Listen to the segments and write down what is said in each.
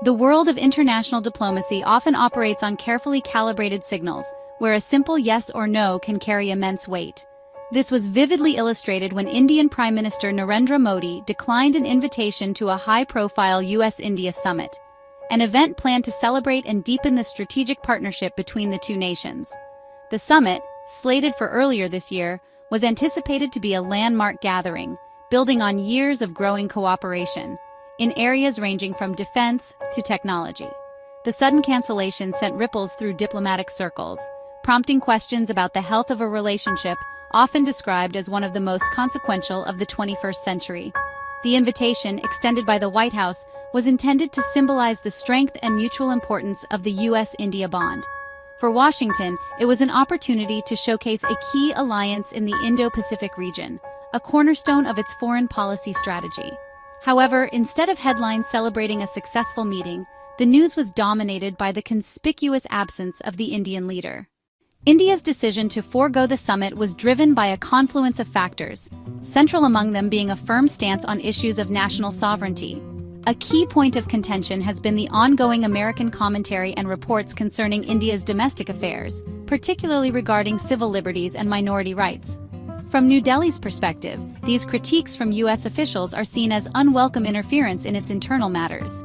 The world of international diplomacy often operates on carefully calibrated signals, where a simple yes or no can carry immense weight. This was vividly illustrated when Indian Prime Minister Narendra Modi declined an invitation to a high-profile US-India summit, an event planned to celebrate and deepen the strategic partnership between the two nations. The summit, slated for earlier this year, was anticipated to be a landmark gathering, building on years of growing cooperation, in areas ranging from defense to technology. The sudden cancellation sent ripples through diplomatic circles, prompting questions about the health of a relationship often described as one of the most consequential of the 21st century. The invitation, extended by the White House, was intended to symbolize the strength and mutual importance of the US-India bond. For Washington, it was an opportunity to showcase a key alliance in the Indo-Pacific region, a cornerstone of its foreign policy strategy. However, instead of headlines celebrating a successful meeting, the news was dominated by the conspicuous absence of the Indian leader. India's decision to forego the summit was driven by a confluence of factors, central among them being a firm stance on issues of national sovereignty. A key point of contention has been the ongoing American commentary and reports concerning India's domestic affairs, particularly regarding civil liberties and minority rights. From New Delhi's perspective, these critiques from US officials are seen as unwelcome interference in its internal matters.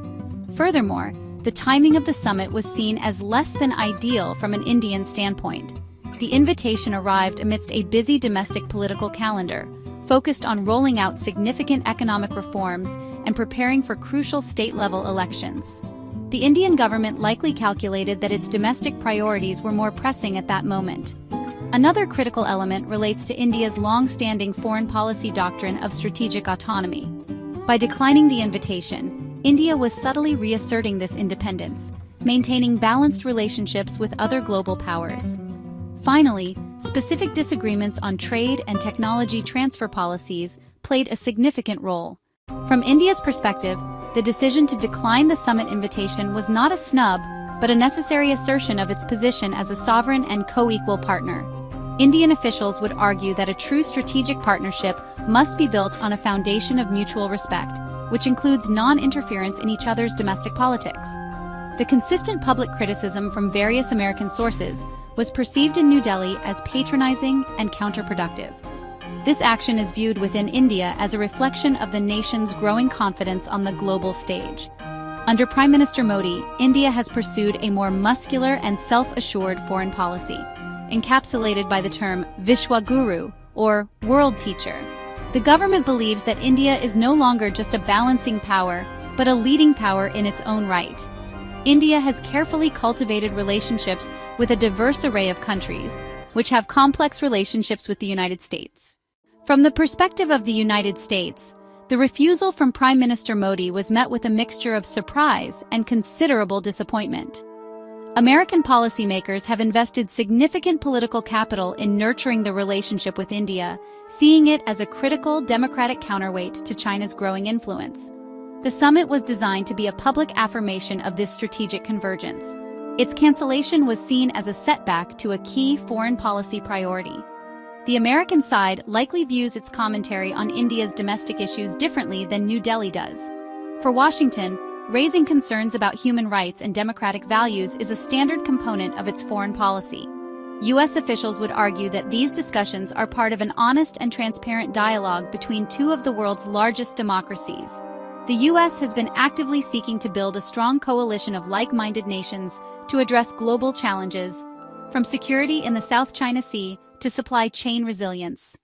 Furthermore, the timing of the summit was seen as less than ideal from an Indian standpoint. The invitation arrived amidst a busy domestic political calendar, focused on rolling out significant economic reforms and preparing for crucial state-level elections. The Indian government likely calculated that its domestic priorities were more pressing at that moment. Another critical element relates to India's long-standing foreign policy doctrine of strategic autonomy. By declining the invitation, India was subtly reasserting this independence, maintaining balanced relationships with other global powers. Finally, specific disagreements on trade and technology transfer policies played a significant role. From India's perspective, the decision to decline the summit invitation was not a snub, but a necessary assertion of its position as a sovereign and co-equal partner. Indian officials would argue that a true strategic partnership must be built on a foundation of mutual respect, which includes non-interference in each other's domestic politics. The consistent public criticism from various American sources was perceived in New Delhi as patronizing and counterproductive. This action is viewed within India as a reflection of the nation's growing confidence on the global stage. Under Prime Minister Modi, India has pursued a more muscular and self-assured foreign policy, encapsulated by the term Vishwaguru, or world teacher. The government believes that India is no longer just a balancing power, but a leading power in its own right. India has carefully cultivated relationships with a diverse array of countries, which have complex relationships with the United States. From the perspective of the United States, the refusal from Prime Minister Modi was met with a mixture of surprise and considerable disappointment. American policymakers have invested significant political capital in nurturing the relationship with India, seeing it as a critical democratic counterweight to China's growing influence. The summit was designed to be a public affirmation of this strategic convergence. Its cancellation was seen as a setback to a key foreign policy priority. The American side likely views its commentary on India's domestic issues differently than New Delhi does. For Washington, raising concerns about human rights and democratic values is a standard component of its foreign policy. U.S. officials would argue that these discussions are part of an honest and transparent dialogue between two of the world's largest democracies. The U.S. has been actively seeking to build a strong coalition of like-minded nations to address global challenges, from security in the South China Sea to supply chain resilience.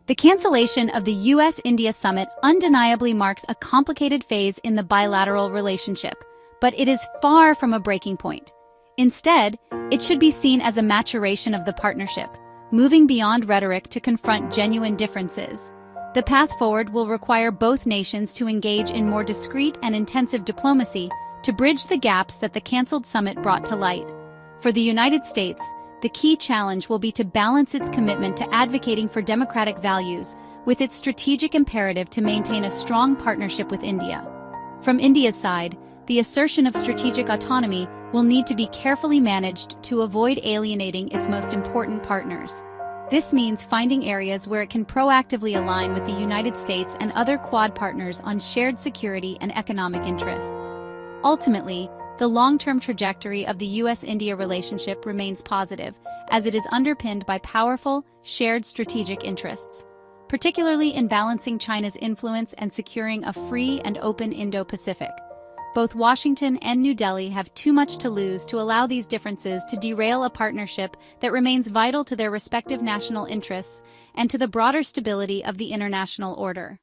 The cancellation of the US-India summit undeniably marks a complicated phase in the bilateral relationship, but it is far from a breaking point. Instead, it should be seen as a maturation of the partnership, moving beyond rhetoric to confront genuine differences. The path forward will require both nations to engage in more discreet and intensive diplomacy to bridge the gaps that the canceled summit brought to light. For the United States, the key challenge will be to balance its commitment to advocating for democratic values with its strategic imperative to maintain a strong partnership with India. From India's side, the assertion of strategic autonomy will need to be carefully managed to avoid alienating its most important partners. This means finding areas where it can proactively align with the United States and other Quad partners on shared security and economic interests. Ultimately, the long-term trajectory of the US-India relationship remains positive, as it is underpinned by powerful, shared strategic interests, particularly in balancing China's influence and securing a free and open Indo-Pacific. Both Washington and New Delhi have too much to lose to allow these differences to derail a partnership that remains vital to their respective national interests and to the broader stability of the international order.